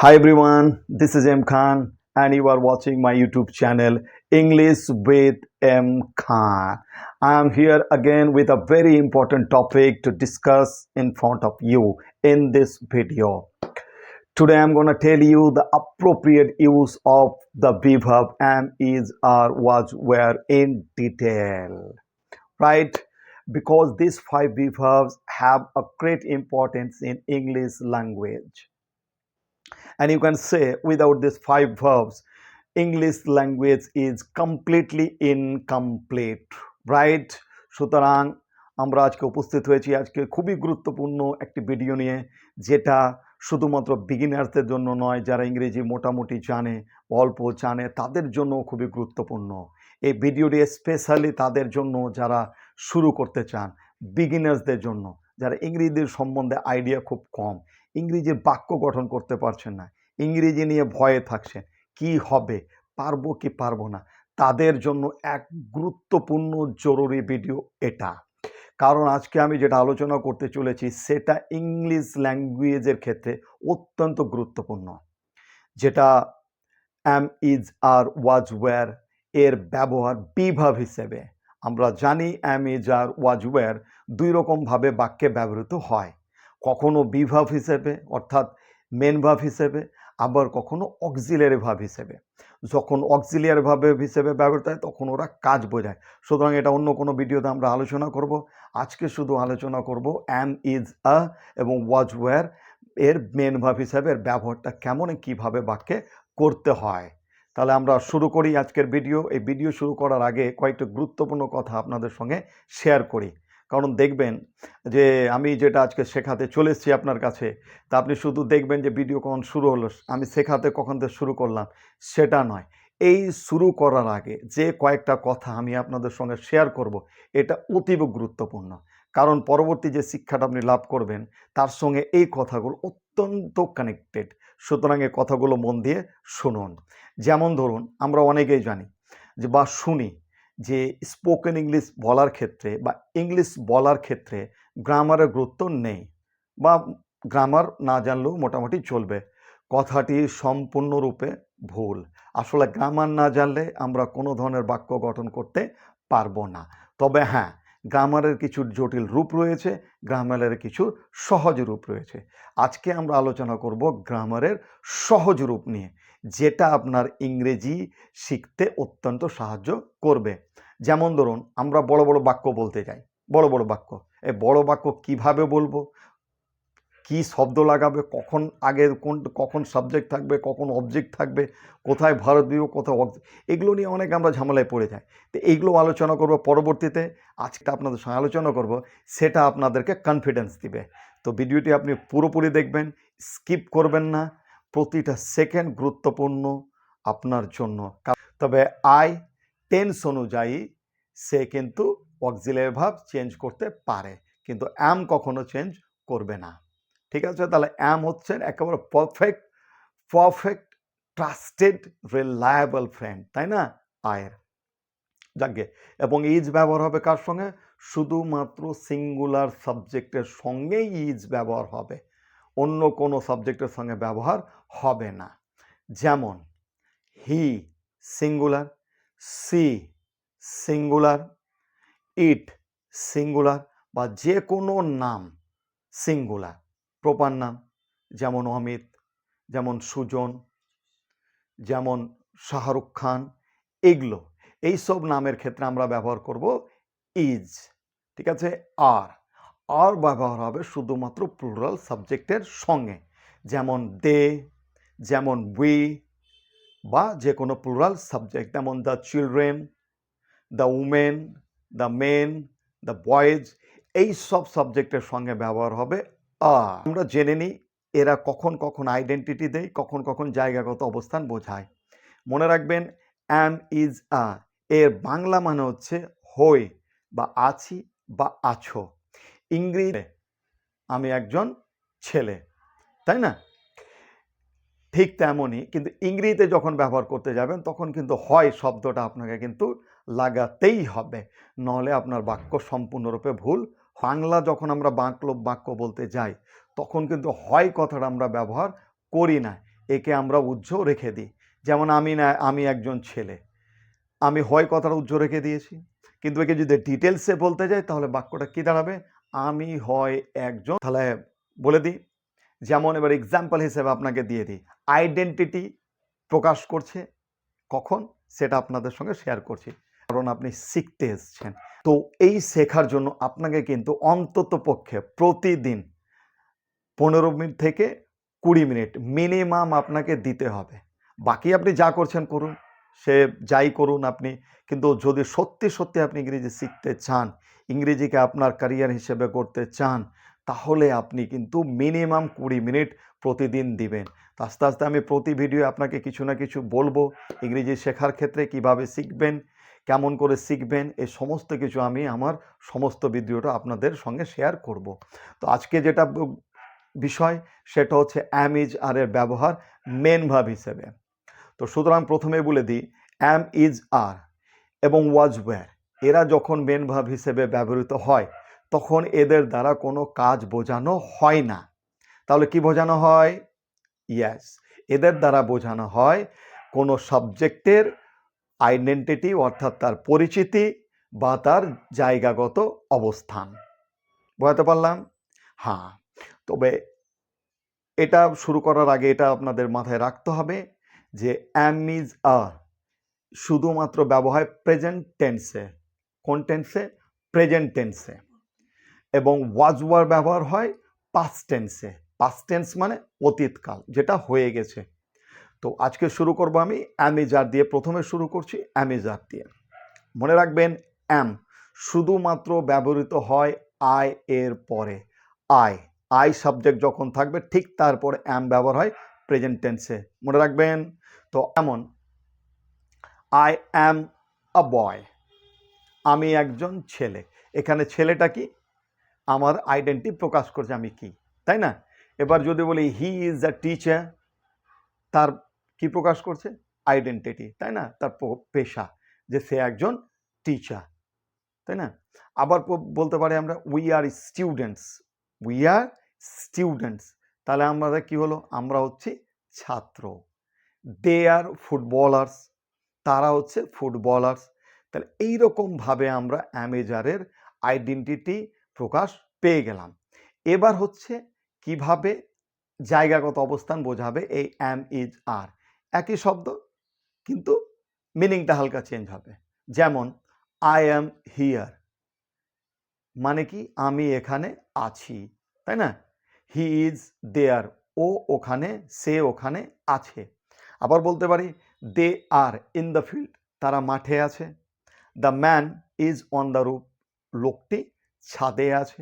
Hi everyone, this is M Khan and you are watching my YouTube channel English with M Khan. I am here again with a very important topic to discuss in front of you in this video. Today I'm going to tell you the appropriate use of the verb am, is, are, was, were in detail. Right? Because these five verbs have a great importance in English language. And you can say without these five verbs, English language is completely incomplete, right? সুতরাং আমরা আজকে উপস্থিত হয়েছি আজকে খুবই গুরুত্বপূর্ণ একটি video নিয়ে, যেটা শুধুমাত্র বিগিনার্সদের জন্য নয়, যারা ইংরেজি মোটামুটি জানে অল্প জানে তাদের জন্য খুবই গুরুত্বপূর্ণ। এই ভিডিওটি স্পেশালি তাদের জন্য যারা শুরু করতে চান, বিগিনার্সদের জন্য, যারা ইংরেজির সম্বন্ধে আইডিয়া খুব কম, ইংরেজির বাক্য গঠন করতে পারছেন না, ইংরেজি নিয়ে ভয়ে থাকছেন কি হবে, পারবো কি পারবো না, তাদের জন্য এক গুরুত্বপূর্ণ জরুরি ভিডিও এটা। কারণ আজকে আমি যেটা আলোচনা করতে চলেছি সেটা ইংলিশ ল্যাঙ্গুয়েজের ক্ষেত্রে অত্যন্ত গুরুত্বপূর্ণ, যেটা অ্যাম, ইজ, আর, ওয়াজ, ওয়্যার এর ব্যবহার বিভাব হিসেবে। আমরা জানি অ্যাম, ইজ, আর, ওয়াজ, ওয়্যার দুই রকমভাবে বাক্যে ব্যবহৃত হয়, কখনো বিভাব হিসেবে অর্থাৎ মেন ভাব হিসেবে, আবার কখনো অক্সিলিয়ারি ভাব হিসেবে। যখন অক্সিলিয়ারি ভাব হিসেবে ব্যবহৃত হয় তখন ওরা কাজ বোঝায়। সুতরাং এটা অন্য কোনো ভিডিওতে আমরা আলোচনা করব। আজকে শুধু আলোচনা করব অ্যাম, ইজ, আ এবং ওয়াজ, ওয়্যার এর মেন ভাব হিসেবে এর ব্যবহারটা কেমন, কীভাবে বাক্যে করতে হয়। তাহলে আমরা শুরু করি আজকের ভিডিও। এই ভিডিও শুরু করার আগে কয়েকটা গুরুত্বপূর্ণ কথা আপনাদের সঙ্গে শেয়ার করি। কারণ দেখবেন যে আমি যেটা আজকে শেখাতে চলে এসেছি আপনার কাছে, তা আপনি শুধু দেখবেন যে ভিডিও কখন শুরু হলো, আমি শেখাতে কখন থেকে শুরু করলাম, সেটা নয়। এই শুরু করার আগে যে কয়েকটা কথা আমি আপনাদের সঙ্গে শেয়ার করব, এটা অতীব গুরুত্বপূর্ণ। কারণ পরবর্তী যে শিক্ষাটা আপনি লাভ করবেন তার সঙ্গে এই কথাগুলো অত্যন্ত কানেক্টেড। সুতরাং এই কথাগুলো মন দিয়ে শুনুন। যেমন ধরুন, আমরা অনেকেই জানি যে বা শুনি যে স্পোকেন ইংলিশ বলার ক্ষেত্রে বা ইংলিশ বলার ক্ষেত্রে গ্রামারের গুরুত্ব নেই, বা গ্রামার না জানলেও মোটামুটি চলবে। কথাটি সম্পূর্ণরূপে ভুল। আসলে গ্রামার না জানলে আমরা কোনো ধরনের বাক্য গঠন করতে পারবো না। তবে হ্যাঁ, গ্রামারের কিছু জটিল রূপ রয়েছে, গ্রামারের কিছু সহজ রূপ রয়েছে। আজকে আমরা আলোচনা করব গ্রামারের সহজ রূপ নিয়ে, যেটা আপনার ইংরেজি শিখতে অত্যন্ত সাহায্য করবে। যেমন ধরুন, আমরা বড় বড় বাক্য বলতে যাই, বড় বড় বাক্য। এই বড় বাক্য কিভাবে বলবো, কি শব্দ লাগাবে, কখন আগে কখন সাবজেক্ট থাকবে, কখন অবজেক্ট থাকবে, কোথায় ভারত দিব, কোথায় এগুলো নিয়ে অনেক আমরা ঝামেলায় পড়ে যাই। তো এইগুলো আলোচনা করব পরবর্তীতে। আজকে আপনাদের সঙ্গে আলোচনা করব, সেটা আপনাদেরকে কনফিডেন্স দিবে। তো ভিডিওটি আপনি পুরোপুরি দেখবেন, স্কিপ করবেন না, প্রতিটা সেকেন্ড গুরুত্বপূর্ণ আপনার জন্য। তবে আই টেন্স অনুযায়ী সে কিন্তু অক্সিলিয়ারি ভার্ব চেঞ্জ করতে পারে, কিন্তু অ্যাম কখনো চেঞ্জ করবে না। ঠিক আছে? তাহলে অ্যাম হচ্ছেন একেবারে পারফেক্ট ট্রাস্টেড রিলায়েবল ফ্রেন্ড, তাই না? আয়ের যাকে। এবং ইজ ব্যবহার হবে কার সঙ্গে? শুধুমাত্র সিঙ্গুলার সাবজেক্টের সঙ্গেই ইজ ব্যবহার হবে, অন্য কোনো সাবজেক্টের সঙ্গে ব্যবহার হবে না। যেমন হি সিঙ্গুলার, সি সিঙ্গুলার, ইট সিঙ্গুলার, বা যে কোনো নাম সিঙ্গুলার প্রপার নাম, যেমন অমিত, যেমন সুজন, যেমন শাহরুখ খান, এগুলো এইসব নামের ক্ষেত্রে আমরা ব্যবহার করব ইজ। ঠিক আছে? আর ব্যবহার হবে শুধুমাত্র প্লুরাল সাবজেক্টের সঙ্গে, যেমন দে, যেমন উই, বা যে কোনো প্লুরাল সাবজেক্ট, যেমন the children, the women, the men, the boys, এই সব সাবজেক্টের সঙ্গে ব্যবহার হবে আর। আমরা জেনে নিই এরা কখন কখন আইডেন্টিটি দেয়, কখন কখন জায়গাগত অবস্থান বোঝায়। মনে রাখবেন, অ্যাম, ইজ, আ এর বাংলা মানে হচ্ছে হই বা আছি বা আছো। ইংরেজি আমি একজন ছেলে, তাই না? ঠিক তেমনই কিন্তু ইংরেজিতে যখন ব্যবহার করতে যাবেন তখন কিন্তু হয় শব্দটা আপনাকে কিন্তু লাগাতেই হবে, নাহলে আপনার বাক্য সম্পূর্ণরূপে ভুল। বাংলা যখন আমরা বাক্য বলতে যাই তখন কিন্তু হয় কথাটা আমরা ব্যবহার করি না, একে আমরা উজ্জ্ব রেখে দিই। যেমন আমি একজন ছেলে, আমি হয় কথাটা উজ্জ্ব রেখে দিয়েছি, কিন্তু একে যদি ডিটেলসে বলতে যাই তাহলে বাক্যটা কি দাঁড়াবে, আমি হয় একজন। তাহলে বলে দিই, যেমন এবার এক্সাম্পল হিসেবে আপনাকে দিয়ে দিই, আইডেন্টিটি প্রকাশ করছে কখন সেটা আপনাদের সঙ্গে শেয়ার করছি, কারণ আপনি শিখতে এসছেন। তো এই শেখার জন্য আপনাকে কিন্তু অন্তত পক্ষে প্রতিদিন 15 মিনিট থেকে 20 মিনিট মিনিমাম আপনাকে দিতে হবে। বাকি আপনি যা করছেন করুন, সে যাই করুন আপনি, কিন্তু যদি সত্যি সত্যি আপনি ইংরেজি শিখতে চান, ইংরেজিকে আপনার ক্যারিয়ার হিসেবে করতে চান, তাহলে আপনি কিন্তু মিনিমাম 20 মিনিট প্রতিদিন দিবেন। তো আস্তে আস্তে আমি প্রতি ভিডিও আপনাকে কিছু না কিছু বলবো ইংরেজি শেখার ক্ষেত্রে, কিভাবে শিখবেন, কেমন করে শিখবেন, এই সমস্ত কিছু আমি আমার সমস্ত ভিডিওটা আপনাদের সঙ্গে শেয়ার করব। তো আজকে যেটা বিষয় সেটা হচ্ছে অ্যাম ইজ আর এর ব্যবহার মেন ভার্ব হিসেবে। তো সুতরাং প্রথমে বলে দিই, অ্যাম ইজ আর এবং ওয়াজ ওয়্যার এরা যখন মেন ভার্ব হিসেবে ব্যবহৃত হয় তখন এদের দ্বারা কোনো কাজ বোঝানো হয় না। তাহলে কি বোঝানো হয়? ইয়েস, এদের দ্বারা বোঝানো হয় কোনো সাবজেক্টের আইডেন্টিটি, অর্থাৎ তার পরিচিতি বা তার জায়গাগত অবস্থান। বোঝাতে পারলাম? হ্যাঁ। তবে এটা শুরু করার আগে এটা আপনাদের মাথায় রাখতে হবে যে অ্যাম ইজ আর শুধুমাত্র ব্যবহার প্রেজেন্ট টেন্সে। কোন টেন্সে? প্রেজেন্ট টেন্সে। এবং ওয়াজ ওয়ার ব্যবহার হয় পাস্ট টেন্সে। পাস্ট টেন্স মানে অতীতকাল, যেটা হয়ে গেছে। তো আজকে শুরু করব আমি অ্যামিজার দিয়ে। প্রথমে শুরু করছি অ্যামিজার দিয়ে। মনে রাখবেন, অ্যাম শুধুমাত্র ব্যবহৃত হয় আই এর পরে। আই সাবজেক্ট যখন থাকবে ঠিক তারপরে অ্যাম ব্যবহার হয় প্রেজেন্ট টেন্সে। মনে রাখবেন। তো এমন, আই অ্যাম আ বয়, আমি একজন ছেলে। এখানে ছেলেটা কি? আমার আইডেন্টিটি প্রকাশ করছে আমি কি, তাই না? এবার যদি বলি হি ইজ আ টিচার, তার কি প্রকাশ করছে? আইডেন্টিটি, তাই না? তার পেশা, যে সে একজন টিচার, তাই না? আবার বলতে পারি আমরা we are students, we are students, তাহলে আমরা কি হলো? আমরা হচ্ছি ছাত্র। দে আর ফুটবলার্স, তারা হচ্ছে ফুটবলার্স। তাহলে এইরকমভাবে আমরা অ্যামেজারের আইডেন্টিটি প্রকাশ পেয়ে গেলাম। এবার হচ্ছে কিভাবে জায়গাগত অবস্থান বোঝাবে এই অ্যাম ইজ আর, একই শব্দ কিন্তু মিনিংটা হালকা চেঞ্জ হবে। যেমন আই অ্যাম হিয়ার, মানে কি? আমি এখানে আছি, তাই না? হি ইজ দেয়ার, ও ওখানে, সে ওখানে আছে। আবার বলতে পারি they are in the field, তারা মাঠে আছে। The man is on the roof, লোকটি ছাদে আছে।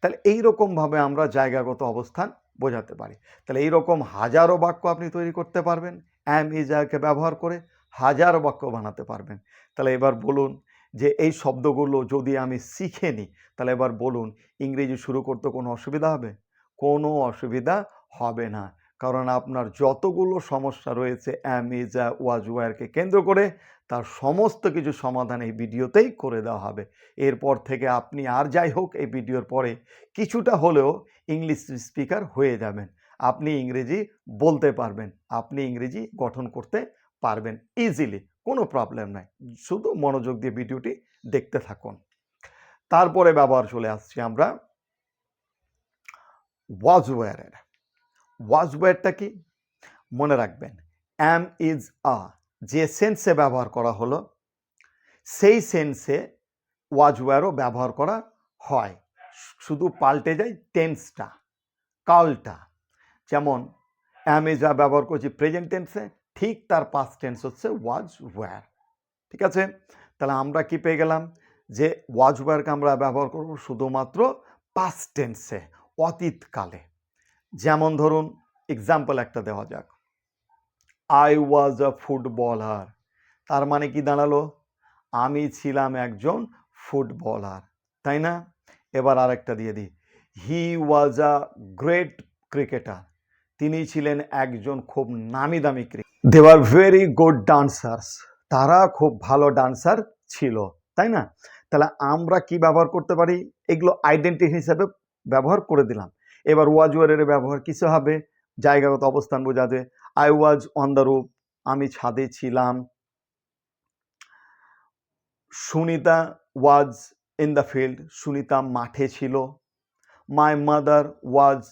তাহলে এইরকমভাবে আমরা জায়গাগত অবস্থান বোঝাতে পারি। তাহলে এইরকম হাজারো বাক্য আপনি তৈরি করতে পারবেন, অ্যাম ইজ আরকে ব্যবহার করে হাজারো বাক্য বানাতে পারবেন। তাহলে এবার বলুন যে এই শব্দগুলো যদি আমি শিখে নিই, তাহলে এবার বলুন ইংরেজি শুরু করতে কোনো অসুবিধা হবে? কোনো অসুবিধা হবে না, কারণ আপনার যতগুলো সমস্যা রয়েছে অ্যাম ইজ ওয়াজ ওয়্যারকে কেন্দ্র করে, তার সমস্ত কিছু সমাধান এই ভিডিওতেই করে দেওয়া হবে। এরপর থেকে আপনি আর যাই হোক এই ভিডিওর পরে কিছুটা হলেও ইংলিশ স্পিকার হয়ে যাবেন। আপনি ইংরেজি বলতে পারবেন, আপনি ইংরেজি গঠন করতে পারবেন ইজিলি, কোনো প্রবলেম নাই। শুধু মনোযোগ দিয়ে ভিডিওটি দেখতে থাকুন। তারপরে ব্যবহার চলে আসছি আমরা ওয়াজ ওয়্যারের। ওয়াজ ওয়্যারটা কি? মনে রাখবেন, অ্যাম ইজ আ যে সেন্সে ব্যবহার করা হলো সেই সেন্সে ওয়াজ ওয়্যারও ব্যবহার করা হয়, শুধু পাল্টে যায় টেন্সটা, কালটা। যেমন অ্যাম ইজ আ ব্যবহার করছি প্রেজেন্ট টেন্সে, ঠিক তার পাস্ট টেন্স হচ্ছে ওয়াজ ওয়্যার। ঠিক আছে? তাহলে আমরা কি পেয়ে গেলাম? যে ওয়াজ ওয়্যারকে আমরা ব্যবহার করব শুধুমাত্র পাস্ট টেন্সে, অতীতকালে। যেমন ধরুন এক্সাম্পল একটা দেওয়া যাক, আই ওয়াজ আ ফুটবলার, তার মানে কি দাঁড়ালো? আমি ছিলাম একজন ফুটবলার, তাই না? এবার আরেকটা দিয়ে দিই, হি ওয়াজ আ গ্রেট ক্রিকেটার, তিনি ছিলেন একজন খুব নামি দামি cricketer. They are very good dancers, তারা খুব ভালো ডান্সার ছিল, তাই না? তাহলে আমরা কি ব্যবহার করতে পারি? এগুলো আইডেন্টিটি হিসেবে ব্যবহার করে দিলাম। এবার ওয়াজ ওয়্যারের ব্যবহার কিসে হবে? জায়গাগত অবস্থান বোঝাতে। I was on the roof, আমি ছাদে ছিলাম। Sunita was in the field, Sunita মাঠে ছিল। My mother was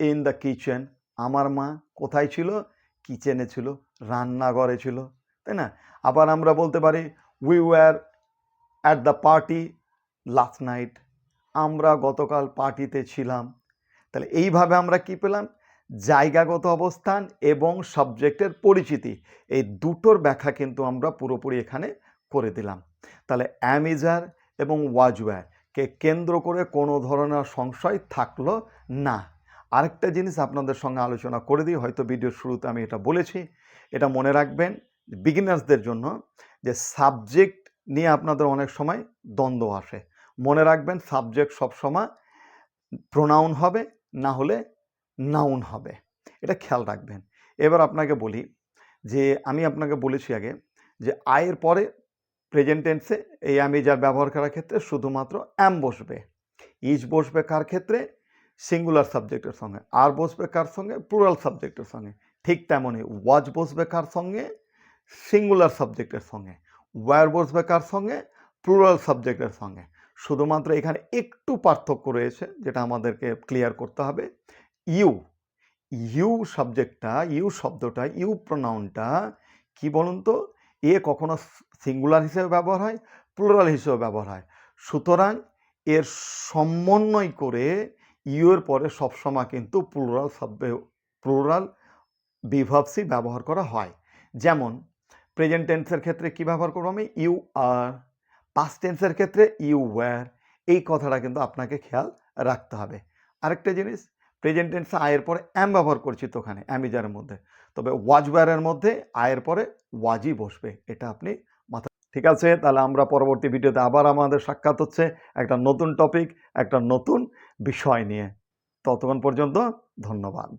in the kitchen, আমার মা কোথায় ছিল? কিচেনে ছিল, রান্নাঘরে ছিল, তাই না? আবার আমরা বলতে পারি we were at the party last night, আমরা গতকাল পার্টিতে ছিলাম। তাহলে এইভাবে আমরা কি পেলাম? জায়গাগত অবস্থান এবং সাবজেক্টের পরিচিতি, এই দুটোর ব্যাখ্যা কিন্তু আমরা পুরোপুরি এখানে করে দিলাম। তাহলে অ্যামিজার এবং ওয়াজওয়্যারকে কেন্দ্র করে কোনো ধরনের সংশয় থাকলো না। আরেকটা জিনিস আপনাদের সঙ্গে আলোচনা করে দিই, হয়তো ভিডিওর শুরুতে আমি এটা বলেছি, এটা মনে রাখবেন বিগিনার্সদের জন্য, যে সাবজেক্ট নিয়ে আপনাদের অনেক সময় দ্বন্দ্ব আসে। মনে রাখবেন সাবজেক্ট সবসময় প্রোনাউন হবে, না হলে নাউন হবে, এটা খেয়াল রাখবেন। এবার আপনাকে বলি যে আমি আপনাকে বলেছি আগে যে আয়ের পরে প্রেজেন্ট টেন্সে এই আমি যার ব্যবহার করার ক্ষেত্রে শুধুমাত্র অ্যাম বসবে। ইজ বসবে কার ক্ষেত্রে? সিঙ্গুলার সাবজেক্টের সঙ্গে। আর বসবে কার সঙ্গে? প্লুরাল সাবজেক্টের সঙ্গে। ঠিক তেমনই ওয়াজ বসবে কার সঙ্গে? সিঙ্গুলার সাবজেক্টের সঙ্গে। ওয়্যার বসবে কার সঙ্গে? প্লুরাল সাবজেক্টের সঙ্গে। শুধুমাত্র এখানে একটু পার্থক্য রয়েছে যেটা আমাদেরকে ক্লিয়ার করতে হবে। ইউ সাবজেক্টটা, ইউ শব্দটা, ইউ প্রোনাউনটা কি বলুন তো, এ কখনো সিঙ্গুলার হিসেবে ব্যবহার হয়, প্লুরাল হিসেবে ব্যবহার হয়। সুতরাং এর সমন্বয় করে ইউ এর পরে সবসময় কিন্তু প্লুরাল বিভার্বসি ব্যবহার করা হয়। যেমন প্রেজেন্ট টেন্সের ক্ষেত্রে কি ব্যবহার করবো আমি? You R. পাস্ট টেন্সের ক্ষেত্রে ইউ ওয়্যার। এই কথাটা কিন্তু আপনাকে খেয়াল রাখতে হবে। আরেকটা জিনিস, প্রেজেন্ট টেন্সে আয়ের পরে অ্যাম ব্যবহার করছি তো ওখানে অ্যামিজারের মধ্যে, তবে ওয়াজ ওয়্যারের মধ্যে আয়ের পরে ওয়াজই বসবে, এটা আপনি মাথা। ঠিক আছে, তাহলে আমরা পরবর্তী ভিডিওতে আবার আমাদের সাক্ষাৎ হচ্ছে একটা নতুন টপিক, একটা নতুন বিষয় নিয়ে। ততক্ষণ পর্যন্ত ধন্যবাদ।